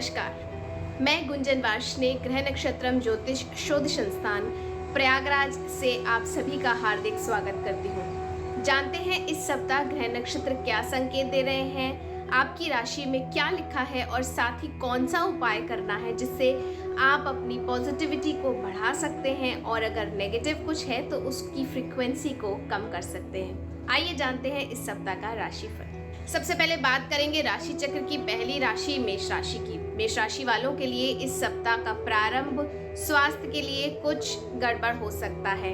नमस्कार, मैं गुंजन वार्ष्णेय ग्रह नक्षत्रम ज्योतिष शोध संस्थान प्रयागराज से आप सभी का हार्दिक स्वागत करती हूँ। जानते हैं इस सप्ताह ग्रह नक्षत्र क्या संकेत दे रहे हैं, आपकी राशि में क्या लिखा है और साथ ही कौन सा उपाय करना है जिससे आप अपनी पॉजिटिविटी को बढ़ा सकते हैं और अगर नेगेटिव कुछ है तो उसकी फ्रीक्वेंसी को कम कर सकते हैं। आइए जानते हैं इस सप्ताह का राशिफल। सबसे पहले बात करेंगे राशि चक्र की पहली राशि मेष राशि की। मेष राशि वालों के लिए इस सप्ताह का प्रारंभ स्वास्थ्य के लिए कुछ गड़बड़ हो सकता है।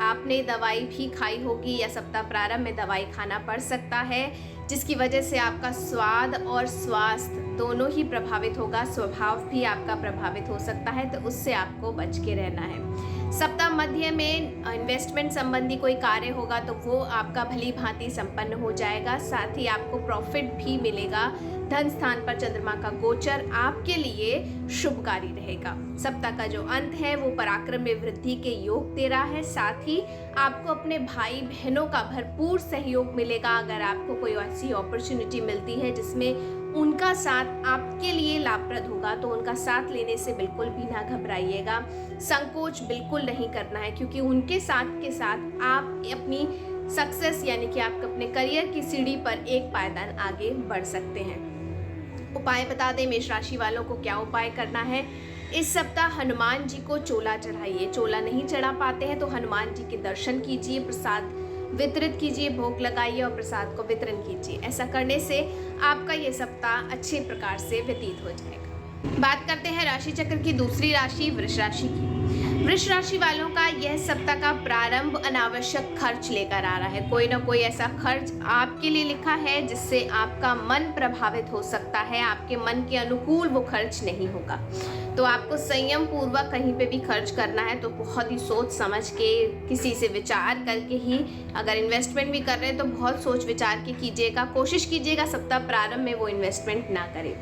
आपने दवाई भी खाई होगी या सप्ताह प्रारंभ में दवाई खाना पड़ सकता है, जिसकी वजह से आपका स्वाद और स्वास्थ्य दोनों ही प्रभावित होगा। स्वभाव भी आपका प्रभावित हो सकता है, तो उससे आपको बच के रहना है। सप्ताह मध्य में इन्वेस्टमेंट संबंधी कोई कार्य होगा तो वो आपका भली भांति संपन्न हो जाएगा। साथ ही आपको प्रॉफिट भी मिलेगा। धन स्थान पर चंद्रमा का गोचर आपके लिए शुभकारी रहेगा। सप्ताह का जो अंत है वो पराक्रम में वृद्धि के योग दे रहा है। साथ ही आपको अपने भाई बहनों का भरपूर सहयोग मिलेगा। अगर आपको कोई ऐसी अपॉर्चुनिटी मिलती है जिसमें उनका साथ आपके लिए लाभप्रद होगा तो उनका साथ लेने से बिल्कुल भी ना घबराइएगा। संकोच बिल्कुल नहीं करना है, क्योंकि उनके साथ के साथ आप अपनी सक्सेस यानी कि आप अपने करियर की सीढ़ी पर एक पायदान आगे बढ़ सकते हैं। उपाय बता दें मेष राशि वालों को क्या उपाय करना है। इस सप्ताह हनुमान जी को चोला चढ़ाइए। चोला नहीं चढ़ा पाते हैं तो हनुमान जी के दर्शन कीजिए, प्रसाद वितरित कीजिए, भोग लगाइए और प्रसाद को वितरण कीजिए। ऐसा करने से आपका ये सप्ताह अच्छे प्रकार से व्यतीत हो जाएगा। बात करते हैं राशि चक्र की दूसरी राशि वृष राशि की। वृष राशि वालों का यह सप्ताह का प्रारंभ अनावश्यक खर्च लेकर आ रहा है। कोई ना कोई ऐसा खर्च आपके लिए लिखा है जिससे आपका मन प्रभावित हो सकता है। आपके मन के अनुकूल वो खर्च नहीं होगा, तो आपको संयम पूर्वक कहीं पे भी खर्च करना है तो बहुत ही सोच समझ के, किसी से विचार करके ही, अगर इन्वेस्टमेंट भी कर रहे हैं तो बहुत सोच विचार के कीजिएगा। कोशिश कीजिएगा सप्ताह प्रारंभ में वो इन्वेस्टमेंट ना करें।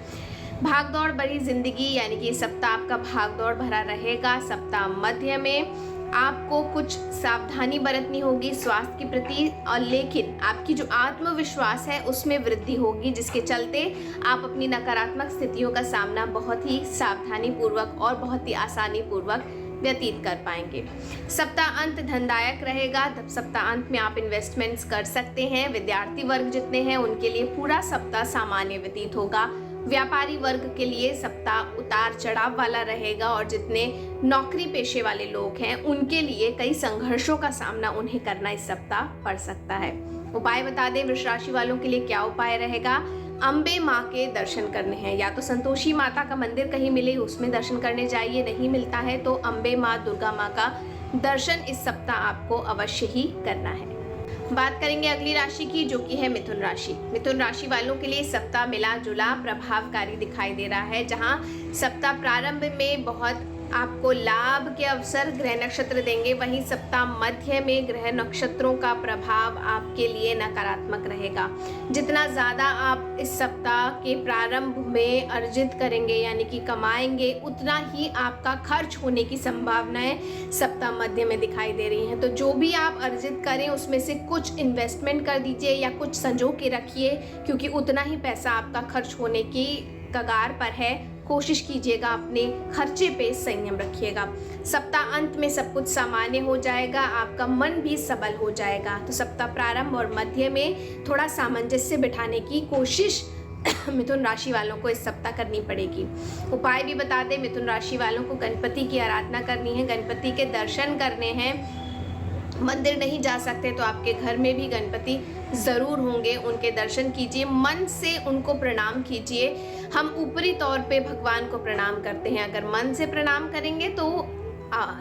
भाग दौड़ भरी जिंदगी यानी कि सप्ताह आपका भाग दौड़ भरा रहेगा। सप्ताह मध्य में आपको कुछ सावधानी बरतनी होगी स्वास्थ्य के प्रति, और लेकिन आपकी जो आत्मविश्वास है उसमें वृद्धि होगी, जिसके चलते आप अपनी नकारात्मक स्थितियों का सामना बहुत ही सावधानी पूर्वक और बहुत ही आसानी पूर्वक व्यतीत कर पाएंगे। सप्ताह अंत धनदायक रहेगा। सप्ताह अंत में आप इन्वेस्टमेंट्स कर सकते हैं। विद्यार्थी वर्ग जितने हैं उनके लिए पूरा सप्ताह सामान्य व्यतीत होगा। व्यापारी वर्ग के लिए सप्ताह उतार चढ़ाव वाला रहेगा और जितने नौकरी पेशे वाले लोग हैं उनके लिए कई संघर्षों का सामना उन्हें करना इस सप्ताह पड़ सकता है। उपाय बता दें वृष राशि वालों के लिए क्या उपाय रहेगा। अम्बे माँ के दर्शन करने हैं, या तो संतोषी माता का मंदिर कहीं मिले उसमें दर्शन करने जाइए, नहीं मिलता है तो अम्बे माँ दुर्गा माँ का दर्शन इस सप्ताह आपको अवश्य ही करना है। बात करेंगे अगली राशि की जो कि है मिथुन राशि। मिथुन राशि वालों के लिए सप्ताह मिला जुला प्रभावकारी दिखाई दे रहा है। जहां सप्ताह प्रारंभ में बहुत आपको लाभ के अवसर ग्रह नक्षत्र देंगे, वहीं सप्ताह मध्य में ग्रह नक्षत्रों का प्रभाव आपके लिए नकारात्मक रहेगा। जितना ज़्यादा आप इस सप्ताह के प्रारंभ में अर्जित करेंगे यानी कि कमाएंगे, उतना ही आपका खर्च होने की संभावनाएं सप्ताह मध्य में दिखाई दे रही हैं। तो जो भी आप अर्जित करें उसमें से कुछ इन्वेस्टमेंट कर दीजिए या कुछ संजो के रखिए, क्योंकि उतना ही पैसा आपका खर्च होने की कगार पर है। कोशिश कीजिएगा अपने खर्चे पे संयम रखिएगा। सप्ताह अंत में सब कुछ सामान्य हो जाएगा, आपका मन भी सबल हो जाएगा। तो सप्ताह प्रारंभ और मध्य में थोड़ा सामंजस्य बिठाने की कोशिश मिथुन राशि वालों को इस सप्ताह करनी पड़ेगी। उपाय भी बता दें, मिथुन राशि वालों को गणपति की आराधना करनी है, गणपति के दर्शन करने हैं। मंदिर नहीं जा सकते तो आपके घर में भी गणपति ज़रूर होंगे, उनके दर्शन कीजिए, मन से उनको प्रणाम कीजिए। हम ऊपरी तौर पे भगवान को प्रणाम करते हैं, अगर मन से प्रणाम करेंगे तो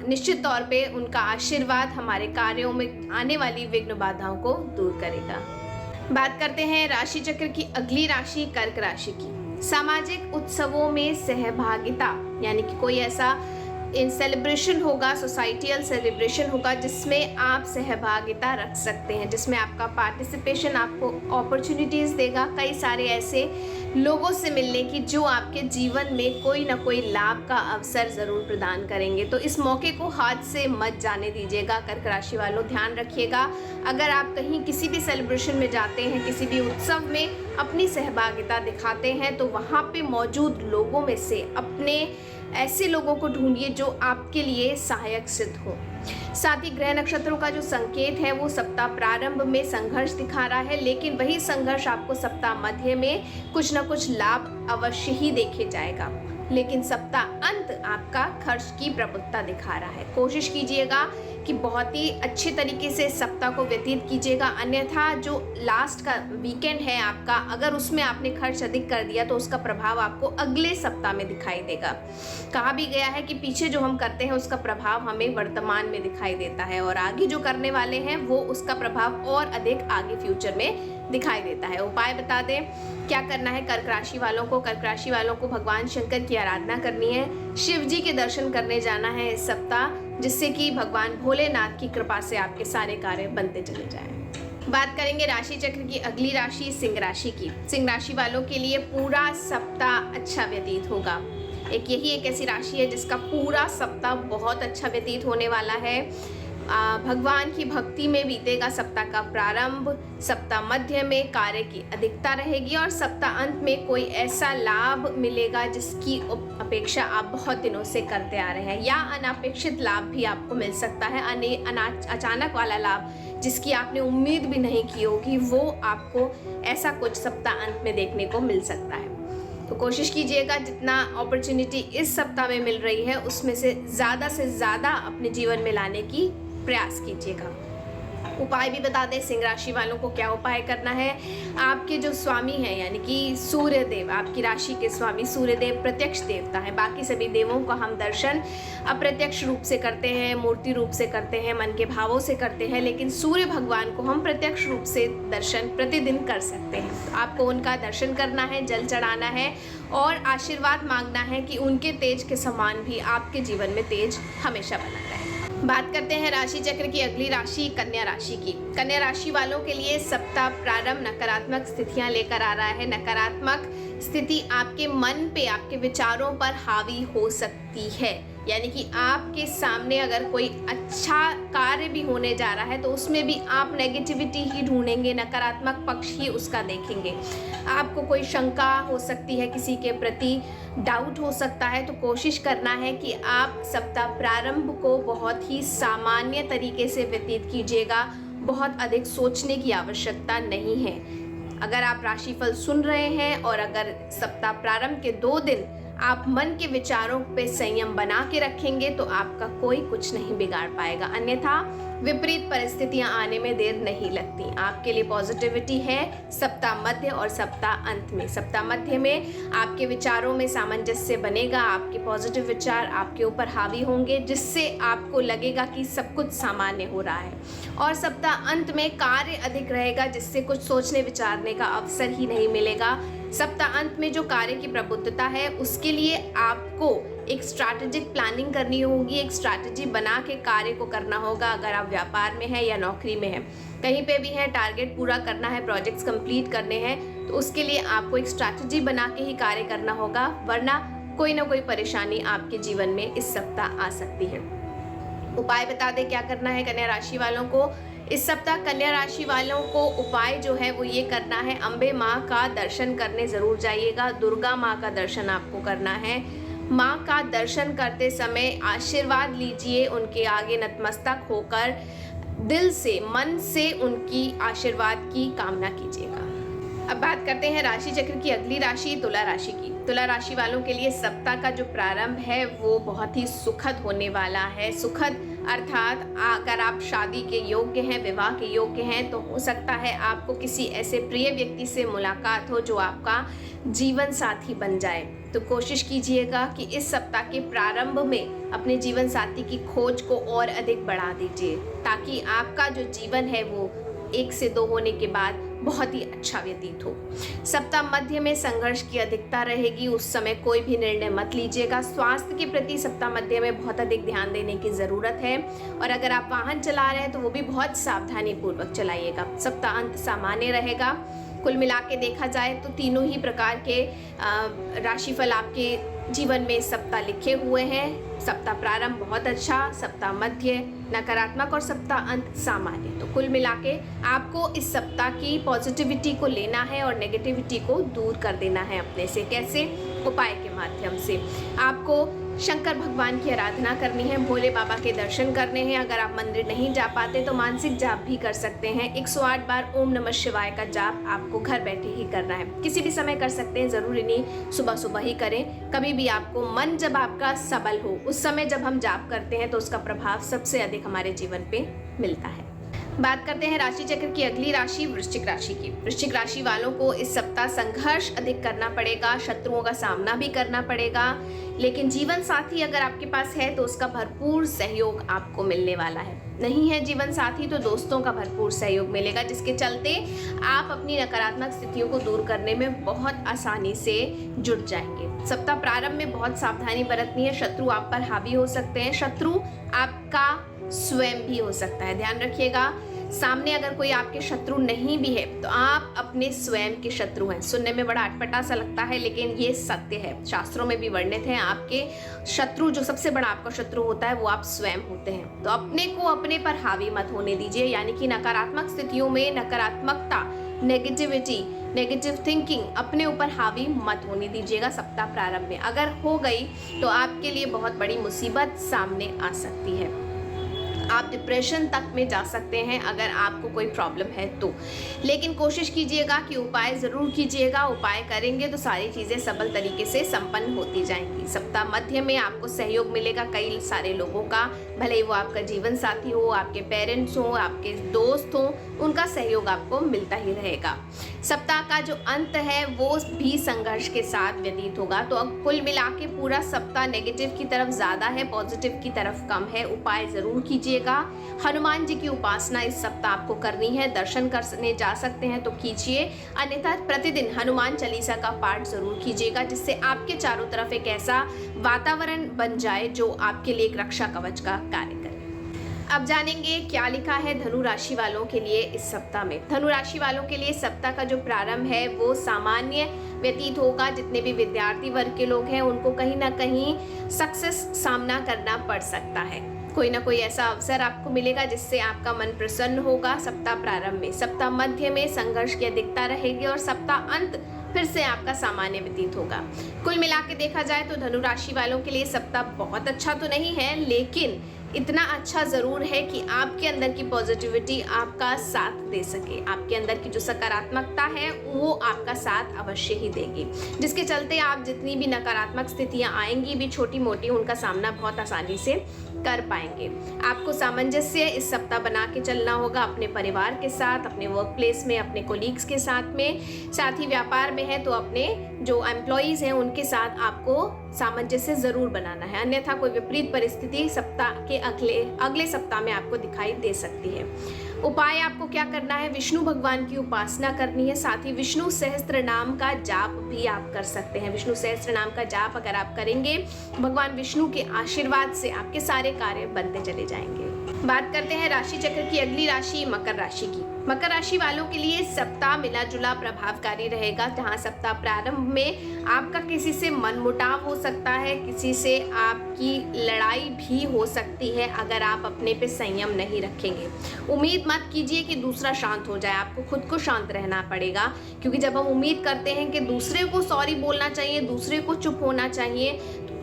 निश्चित तौर पे उनका आशीर्वाद हमारे कार्यों में आने वाली विघ्न बाधाओं को दूर करेगा। बात करते हैं राशि चक्र की अगली राशि कर्क राशि की। सामाजिक उत्सवों में सहभागिता यानी कि कोई ऐसा इन सेलिब्रेशन होगा, सोसाइटियल सेलिब्रेशन होगा जिसमें आप सहभागिता रख सकते हैं, जिसमें आपका पार्टिसिपेशन आपको अपॉर्चुनिटीज़ देगा कई सारे ऐसे लोगों से मिलने की जो आपके जीवन में कोई ना कोई लाभ का अवसर ज़रूर प्रदान करेंगे। तो इस मौके को हाथ से मत जाने दीजिएगा। कर्क राशि वालों ध्यान रखिएगा, अगर आप कहीं किसी भी सेलिब्रेशन में जाते हैं, किसी भी उत्सव में अपनी सहभागिता दिखाते हैं तो वहाँ पे मौजूद लोगों में से अपने ऐसे लोगों को ढूंढिए जो आपके लिए सहायक सिद्ध हो। साथ ही ग्रह नक्षत्रों का जो संकेत है वो सप्ताह प्रारंभ में संघर्ष दिखा रहा है, लेकिन वही संघर्ष आपको सप्ताह मध्य में कुछ न कुछ लाभ अवश्य ही देखे जाएगा, लेकिन सप्ताह अंत आपका खर्च की प्रबुद्धता दिखा रहा है। कोशिश कीजिएगा कि बहुत ही अच्छे तरीके से सप्ताह को व्यतीत कीजिएगा, अन्यथा जो लास्ट का वीकेंड है आपका, अगर उसमें आपने खर्च अधिक कर दिया तो उसका प्रभाव आपको अगले सप्ताह में दिखाई देगा। कहा भी गया है कि पीछे जो हम करते हैं उसका प्रभाव हमें वर्तमान में दिखाई देता है और आगे जो करने वाले हैं वो उसका प्रभाव और अधिक आगे फ्यूचर में दिखाई देता है। उपाय बता दें क्या करना है कर्क राशि वालों को। कर्क राशि वालों को भगवान शंकर की आराधना करनी है, शिव जी के दर्शन करने जाना है इस सप्ताह, जिससे कि भगवान भोलेनाथ की कृपा से आपके सारे कार्य बनते चले जाएं। बात करेंगे राशि चक्र की अगली राशि सिंह राशि की। सिंह राशि वालों के लिए पूरा सप्ताह अच्छा व्यतीत होगा। यही एक ऐसी राशि है जिसका पूरा सप्ताह बहुत अच्छा व्यतीत होने वाला है। भगवान की भक्ति में बीतेगा सप्ताह का प्रारंभ, सप्ताह मध्य में कार्य की अधिकता रहेगी और सप्ताह अंत में कोई ऐसा लाभ मिलेगा जिसकी अपेक्षा आप बहुत दिनों से करते आ रहे हैं, या अनापेक्षित लाभ भी आपको मिल सकता है। अचानक वाला लाभ जिसकी आपने उम्मीद भी नहीं की होगी वो आपको ऐसा कुछ सप्ताह अंत में देखने को मिल सकता है। तो कोशिश कीजिएगा जितना अपॉर्चुनिटी इस सप्ताह में मिल रही है उसमें से ज़्यादा अपने जीवन में लाने की प्रयास कीजिएगा। उपाय भी बता दें सिंह राशि वालों को क्या उपाय करना है। आपके जो स्वामी हैं यानी कि सूर्य देव, आपकी राशि के स्वामी सूर्य देव प्रत्यक्ष देवता है। बाकी सभी देवों का हम दर्शन अप्रत्यक्ष रूप से करते हैं, मूर्ति रूप से करते हैं, मन के भावों से करते हैं, लेकिन सूर्य भगवान को हम प्रत्यक्ष रूप से दर्शन प्रतिदिन कर सकते हैं। तो आपको उनका दर्शन करना है, जल चढ़ाना है और आशीर्वाद मांगना है कि उनके तेज के समान भी आपके जीवन में तेज हमेशा बना रहे। बात करते हैं राशि चक्र की अगली राशि कन्या राशि की। कन्या राशि वालों के लिए सप्ताह प्रारंभ नकारात्मक स्थितियां लेकर आ रहा है। नकारात्मक स्थिति आपके मन पे, आपके विचारों पर हावी हो सकती है, यानी कि आपके सामने अगर कोई अच्छा कार्य भी होने जा रहा है तो उसमें भी आप नेगेटिविटी ही ढूंढेंगे, नकारात्मक पक्ष ही उसका देखेंगे। आपको कोई शंका हो सकती है, किसी के प्रति डाउट हो सकता है, तो कोशिश करना है कि आप सप्ताह प्रारंभ को बहुत ही सामान्य तरीके से व्यतीत कीजिएगा। बहुत अधिक सोचने की आवश्यकता नहीं है। अगर आप राशिफल सुन रहे हैं और अगर सप्ताह प्रारंभ के 2 दिन आप मन के विचारों पे संयम बना के रखेंगे तो आपका कोई कुछ नहीं बिगाड़ पाएगा, अन्यथा विपरीत परिस्थितियां आने में देर नहीं लगती। आपके लिए पॉजिटिविटी है सप्ताह मध्य और सप्ताह अंत में। सप्ताह मध्य में आपके विचारों में सामंजस्य बनेगा, आपके पॉजिटिव विचार आपके ऊपर हावी होंगे जिससे आपको लगेगा कि सब कुछ सामान्य हो रहा है, और सप्ताह अंत में कार्य अधिक रहेगा जिससे कुछ सोचने विचारने का अवसर ही नहीं मिलेगा। सप्ताह अंत में जो कार्य की प्रबुद्धता है उसके लिए आपको एक स्ट्रैटेजिक प्लानिंग करनी होगी, एक स्ट्रैटेजी बना के कार्य को करना होगा। अगर आप व्यापार में है या नौकरी में है, कहीं पे भी है, टारगेट पूरा करना है, प्रोजेक्ट्स कंप्लीट करने हैं, तो उसके लिए आपको एक स्ट्रैटेजी बना के ही कार्य करना होगा, वरना कोई ना कोई परेशानी आपके जीवन में इस सप्ताह आ सकती है। उपाय बता दें क्या करना है कन्या राशि वालों को। इस सप्ताह कन्या राशि वालों को उपाय जो है वो ये करना है, अम्बे माँ का दर्शन करने ज़रूर जाइएगा। दुर्गा माँ का दर्शन आपको करना है। माँ का दर्शन करते समय आशीर्वाद लीजिए, उनके आगे नतमस्तक होकर दिल से, मन से उनकी आशीर्वाद की कामना कीजिएगा। अब बात करते हैं राशि चक्र की अगली राशि तुला राशि की। तुला राशि वालों के लिए सप्ताह का जो प्रारंभ है वो बहुत ही सुखद होने वाला है। सुखद अर्थात अगर आप शादी के योग्य हैं, विवाह के योग्य हैं, तो हो सकता है आपको किसी ऐसे प्रिय व्यक्ति से मुलाकात हो जो आपका जीवन साथी बन जाए। तो कोशिश कीजिएगा कि इस सप्ताह के प्रारंभ में अपने जीवन साथी की खोज को और अधिक बढ़ा दीजिए, ताकि आपका जो जीवन है वो 1 से 2 होने के बाद बहुत ही अच्छा व्यतीत हो। सप्ताह मध्य में संघर्ष की अधिकता रहेगी, उस समय कोई भी निर्णय मत लीजिएगा। स्वास्थ्य के प्रति सप्ताह मध्य में बहुत अधिक ध्यान देने की जरूरत है, और अगर आप वाहन चला रहे हैं तो वो भी बहुत सावधानी पूर्वक चलाइएगा। सप्ताह अंत सामान्य रहेगा। कुल मिला के देखा जाए तो तीनों ही प्रकार के राशिफल आपके जीवन में इस सप्ताह लिखे हुए हैं। सप्ताह प्रारंभ बहुत अच्छा, सप्ताह मध्य नकारात्मक और सप्ताह अंत सामान्य। तो कुल मिला के आपको इस सप्ताह की पॉजिटिविटी को लेना है और नेगेटिविटी को दूर कर देना है अपने से। कैसे? उपाय के माध्यम से। आपको शंकर भगवान की आराधना करनी है, भोले बाबा के दर्शन करने हैं। अगर आप मंदिर नहीं जा पाते तो मानसिक जाप भी कर सकते हैं। 108 बार ओम नमः शिवाय का जाप आपको घर बैठे ही करना है। किसी भी समय कर सकते हैं, जरूरी नहीं सुबह सुबह ही करें। कभी भी आपको मन जब आपका सबल हो, उस समय जब हम जाप करते हैं तो उसका प्रभाव सबसे अधिक हमारे जीवन पे मिलता है। बात करते हैं राशि चक्र की अगली राशि वृश्चिक राशि की। वृश्चिक राशि वालों को इस सप्ताह संघर्ष अधिक करना पड़ेगा, शत्रुओं का सामना भी करना पड़ेगा, लेकिन जीवन साथी अगर आपके पास है तो उसका भरपूर सहयोग आपको मिलने वाला है। नहीं है जीवन साथी तो दोस्तों का भरपूर सहयोग मिलेगा, जिसके चलते आप अपनी नकारात्मक स्थितियों को दूर करने में बहुत आसानी से जुट जाएंगे। सप्ताह प्रारंभ में बहुत सावधानी बरतनी है। शत्रु आप पर हावी हो सकते हैं, शत्रु आपका स्वयं भी हो सकता है, ध्यान रखिएगा। सामने अगर कोई आपके शत्रु नहीं भी है तो आप अपने स्वयं के शत्रु हैं। सुनने में बड़ा अटपटा सा लगता है, लेकिन ये सत्य है, शास्त्रों में भी वर्णित है। आपके शत्रु, जो सबसे बड़ा आपका शत्रु होता है, वो आप स्वयं होते हैं। तो अपने को अपने पर हावी मत होने दीजिए, यानी कि नकारात्मक स्थितियों में नकारात्मकता, नेगेटिविटी, नेगेटिव थिंकिंग अपने ऊपर हावी मत होने दीजिएगा। सप्ताह प्रारंभ में अगर हो गई तो आपके लिए बहुत बड़ी मुसीबत सामने आ सकती है। आप डिप्रेशन तक में जा सकते हैं अगर आपको कोई प्रॉब्लम है तो। लेकिन कोशिश कीजिएगा कि उपाय ज़रूर कीजिएगा। उपाय करेंगे तो सारी चीज़ें सबल तरीके से संपन्न होती जाएंगी। सप्ताह मध्य में आपको सहयोग मिलेगा कई सारे लोगों का, भले ही वो आपका जीवन साथी हो, आपके पेरेंट्स हो, आपके दोस्त हो, उनका सहयोग आपको मिलता ही रहेगा। सप्ताह का जो अंत है वो भी संघर्ष के साथ व्यतीत होगा। तो अब कुल मिला के पूरा सप्ताह नेगेटिव की तरफ ज़्यादा है, पॉजिटिव की तरफ कम है। उपाय ज़रूर कीजिए। हनुमान जी की उपासना इस सप्ताह आपको करनी है। दर्शन करने जा सकते हैं तो कीजिए, अन्यथा प्रतिदिन हनुमान चालीसा का पाठ जरूर कीजिएगा, जिससे आपके चारों तरफ एक ऐसा वातावरण बन जाए जो आपके लिए एक रक्षा कवच का कार्य करे। अब जानेंगे क्या लिखा है धनु राशि वालों के लिए इस सप्ताह में। धनु राशि वालों के लिए सप्ताह का जो प्रारंभ है वो सामान्य व्यतीत होगा। जितने भी विद्यार्थी वर्ग के लोग हैं उनको कहीं ना कहीं सक्सेस सामना करना पड़ सकता है। कोई ना कोई ऐसा अवसर आपको मिलेगा जिससे आपका मन प्रसन्न होगा। सप्ताह प्रारंभ में, सप्ताह मध्य में संघर्ष की अधिकता रहेगी और सप्ताह अंत फिर से आपका सामान्य व्यतीत होगा। कुल मिला के देखा जाए तो धनु राशि वालों के लिए सप्ताह बहुत अच्छा तो नहीं है, लेकिन इतना अच्छा ज़रूर है कि आपके अंदर की पॉजिटिविटी आपका साथ दे सके। आपके अंदर की जो सकारात्मकता है वो आपका साथ अवश्य ही देगी, जिसके चलते आप जितनी भी नकारात्मक स्थितियां आएंगी भी छोटी मोटी, उनका सामना बहुत आसानी से कर पाएंगे। आपको सामंजस्य इस सप्ताह बना के चलना होगा अपने परिवार के साथ, अपने वर्क प्लेस में, अपने कोलीग्स के साथ में, साथ ही व्यापार में है तो अपने जो एम्प्लॉयज़ हैं उनके साथ आपको सामंजस्य जरूर बनाना है, अन्यथा कोई विपरीत परिस्थिति सप्ताह के अगले सप्ताह में आपको दिखाई दे सकती है। उपाय आपको क्या करना है? विष्णु भगवान की उपासना करनी है, साथ ही विष्णु सहस्त्र नाम का जाप भी आप कर सकते हैं। विष्णु सहस्त्र नाम का जाप अगर आप करेंगे, भगवान विष्णु के आशीर्वाद से आपके सारे कार्य बनते चले जाएंगे। बात करते हैं राशि चक्र की अगली राशि मकर राशि की। मकर राशि वालों के लिए सप्ताह मिला जुला प्रभावकारी रहेगा, जहां सप्ताह प्रारंभ में आपका किसी से मनमुटाव हो सकता है, किसी से आपकी लड़ाई भी हो सकती है अगर आप अपने पे संयम नहीं रखेंगे। उम्मीद मत कीजिए कि दूसरा शांत हो जाए, आपको खुद को शांत रहना पड़ेगा, क्योंकि जब हम उम्मीद करते हैं कि दूसरे को सॉरी बोलना चाहिए, दूसरे को चुप होना चाहिए,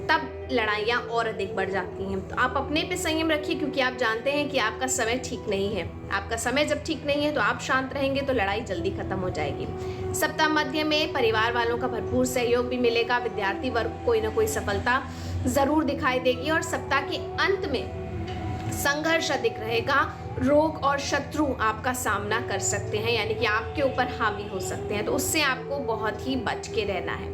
तब लड़ाइयाँ और अधिक बढ़ जाती हैं। तो आप अपने पे संयम रखिए, क्योंकि आप जानते हैं कि आपका समय ठीक नहीं है। आपका समय जब ठीक नहीं है तो आप शांत रहेंगे तो लड़ाई जल्दी खत्म हो जाएगी। सप्ताह मध्य में परिवार वालों का भरपूर सहयोग भी मिलेगा। विद्यार्थी वर्ग को कोई ना कोई सफलता जरूर दिखाई देगी और सप्ताह के अंत में संघर्ष अधिक रहेगा रोग और शत्रु आपका सामना कर सकते हैं, यानी कि आपके ऊपर हावी हो सकते हैं, तो उससे आपको बहुत ही बच के रहना है।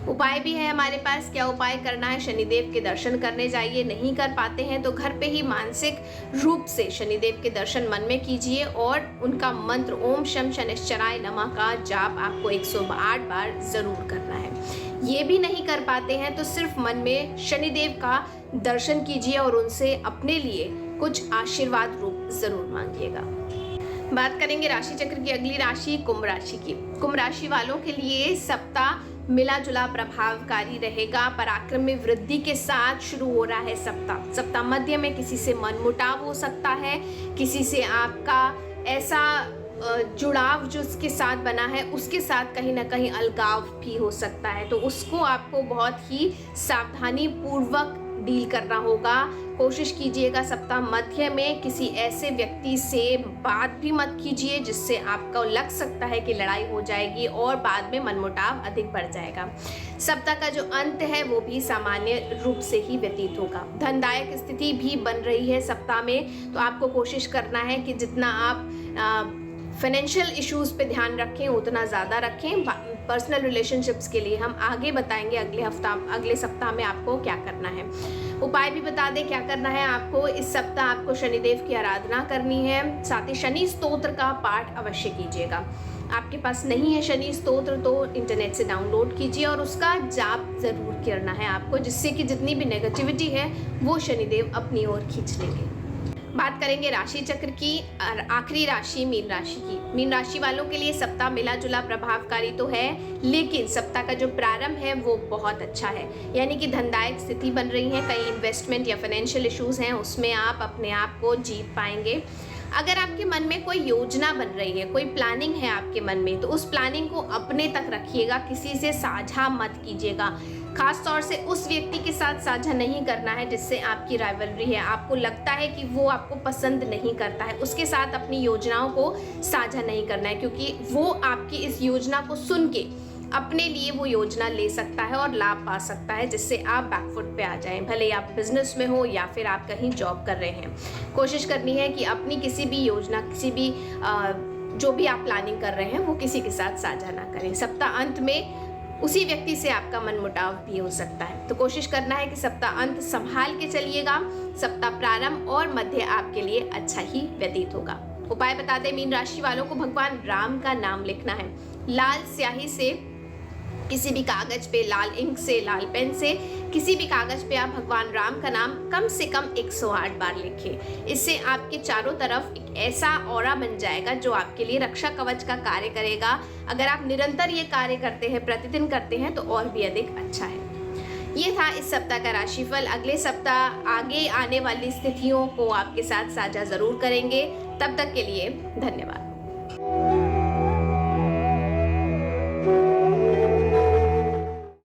उपाय भी है हमारे पास। क्या उपाय करना है? शनिदेव के दर्शन करने जाइए। नहीं कर पाते हैं तो घर पे ही मानसिक रूप से शनिदेव के दर्शन मन में कीजिए और उनका मंत्र ओम शम शनिश्चराय नमः का जाप आपको 108 बार जरूर करना है। ये भी नहीं कर पाते हैं तो सिर्फ मन में शनिदेव का दर्शन कीजिए और उनसे अपने लिए कुछ आशीर्वाद रूप जरूर मांगिएगा। बात करेंगे राशि चक्र की अगली राशि कुंभ राशि की। कुंभ राशि वालों के लिए सप्ताह मिला जुला प्रभावकारी रहेगा। पराक्रम में वृद्धि के साथ शुरू हो रहा है सप्ताह मध्य में किसी से मनमुटाव हो सकता है, किसी से आपका ऐसा जुड़ाव जो उसके साथ बना है उसके साथ कहीं ना कहीं अलगाव भी हो सकता है, तो उसको आपको बहुत ही सावधानी पूर्वक डील करना होगा। कोशिश कीजिएगा सप्ताह मध्य में किसी ऐसे व्यक्ति से बात भी मत कीजिए जिससे आपको लग सकता है कि लड़ाई हो जाएगी और बाद में मनमुटाव अधिक बढ़ जाएगा। सप्ताह का जो अंत है वो भी सामान्य रूप से ही व्यतीत होगा। धनदायक स्थिति भी बन रही है सप्ताह में, तो आपको कोशिश करना है कि जितना आप फाइनेंशियल इश्यूज पे ध्यान रखें उतना ज़्यादा रखें। पर्सनल रिलेशनशिप्स के लिए हम आगे बताएंगे अगले सप्ताह में आपको क्या करना है। उपाय भी बता दें क्या करना है आपको। इस सप्ताह आपको शनिदेव की आराधना करनी है, साथ ही शनि स्तोत्र का पाठ अवश्य कीजिएगा। आपके पास नहीं है शनि स्तोत्र तो इंटरनेट से डाउनलोड कीजिए और उसका जाप जरूर करना है आपको, जिससे कि जितनी भी नेगेटिविटी है वो शनिदेव अपनी ओर खींच लेंगे। बात करेंगे राशि चक्र की आखिरी राशि मीन राशि की। मीन राशि वालों के लिए सप्ताह मिला जुला प्रभावकारी तो है, लेकिन सप्ताह का जो प्रारंभ है वो बहुत अच्छा है, यानी कि धनदायक स्थिति बन रही है। कई इन्वेस्टमेंट या फाइनेंशियल इश्यूज हैं उसमें आप अपने आप को जीत पाएंगे। अगर आपके मन में कोई योजना बन रही है, कोई प्लानिंग है आपके मन में, तो उस प्लानिंग को अपने तक रखिएगा, किसी से साझा मत कीजिएगा। खास तौर से उस व्यक्ति के साथ साझा नहीं करना है जिससे आपकी राइवलरी है, आपको लगता है कि वो आपको पसंद नहीं करता है, उसके साथ अपनी योजनाओं को साझा नहीं करना है, क्योंकि वो आपकी इस योजना को सुन के अपने लिए वो योजना ले सकता है और लाभ पा सकता है, जिससे आप बैकफुट पे आ जाएं। भले आप बिजनेस में हो या फिर आप कहीं जॉब कर रहे हैं, कोशिश करनी है कि अपनी किसी भी योजना, किसी भी जो भी आप प्लानिंग कर रहे हैं वो किसी के साथ साझा ना करें। सप्ताह अंत में उसी व्यक्ति से आपका मनमुटाव भी हो सकता है, तो कोशिश करना है कि सप्ताह अंत संभाल के चलिएगा। सप्ताह प्रारंभ और मध्य आपके लिए अच्छा ही व्यतीत होगा। उपाय बता दें, मीन राशि वालों को भगवान राम का नाम लिखना है। लाल स्याही से किसी भी कागज पे, लाल इंक से, लाल पेन से किसी भी कागज पे आप भगवान राम का नाम कम से कम 108 बार लिखें। इससे आपके चारों तरफ एक ऐसा ऑरा बन जाएगा जो आपके लिए रक्षा कवच का कार्य करेगा। अगर आप निरंतर ये कार्य करते हैं, प्रतिदिन करते हैं, तो और भी अधिक अच्छा है। ये था इस सप्ताह का राशिफल। अगले सप्ताह आगे आने वाली स्थितियों को आपके साथ साझा जरूर करेंगे। तब तक के लिए धन्यवाद।